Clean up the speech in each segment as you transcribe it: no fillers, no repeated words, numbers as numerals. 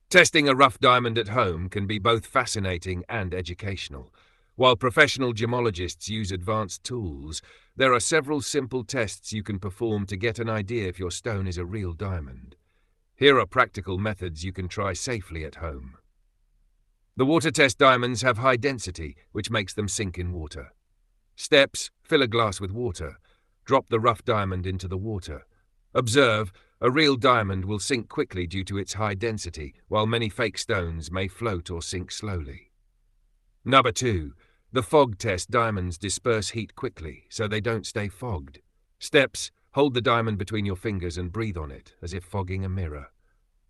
Testing a rough diamond at home can be both fascinating and educational. While professional gemologists use advanced tools, there are several simple tests you can perform to get an idea if your stone is a real diamond. Here are practical methods you can try safely at home. The water test diamonds have high density, which makes them sink in water. Steps: fill a glass with water. Drop the rough diamond into the water. Observe: a real diamond will sink quickly due to its high density, while many fake stones may float or sink slowly. Number 2. The fog test diamonds disperse heat quickly, so they don't stay fogged. Steps: hold the diamond between your fingers and breathe on it, as if fogging a mirror.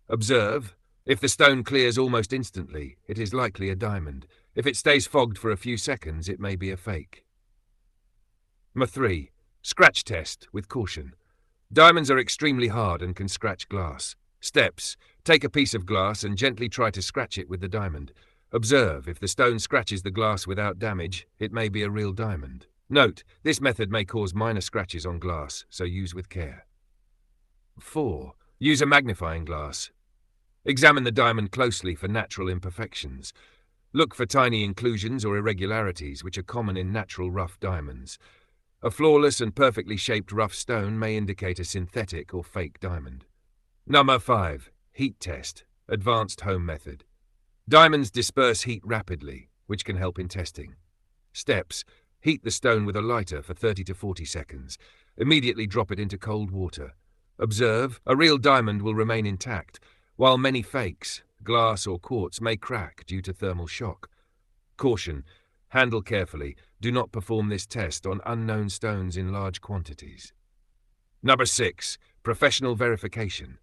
Observe: if the stone clears almost instantly, it is likely a diamond. If it stays fogged for a few seconds, it may be a fake. Number 3. Scratch test with caution. Diamonds are extremely hard and can scratch glass. Steps: take a piece of glass and gently try to scratch it with the diamond. Observe: if the stone scratches the glass without damage, it may be a real diamond. Note: this method may cause minor scratches on glass, so use with care. 4. Use a magnifying glass. Examine the diamond closely for natural imperfections. Look for tiny inclusions or irregularities, which are common in natural rough diamonds. A flawless and perfectly shaped rough stone may indicate a synthetic or fake diamond. Number 5. Heat test. Advanced home method. Diamonds disperse heat rapidly, which can help in testing. Steps: heat the stone with a lighter for 30 to 40 seconds. Immediately drop it into cold water. Observe: a real diamond will remain intact, while many fakes, glass or quartz, may crack due to thermal shock. Caution: handle carefully. Do not perform this test on unknown stones in large quantities. Number 6. Professional verification.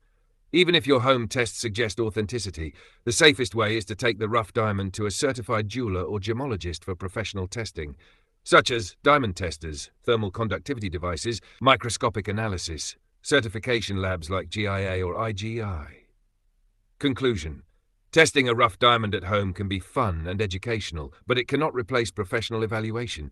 Even if your home tests suggest authenticity, the safest way is to take the rough diamond to a certified jeweler or gemologist for professional testing, such as diamond testers, thermal conductivity devices, microscopic analysis, certification labs like GIA or IGI. Conclusion: testing a rough diamond at home can be fun and educational, but it cannot replace professional evaluation.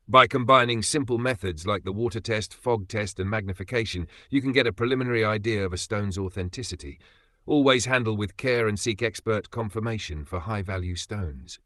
By combining simple methods like the water test, fog test, and magnification, you can get a preliminary idea of a stone's authenticity. Always handle with care and seek expert confirmation for high-value stones.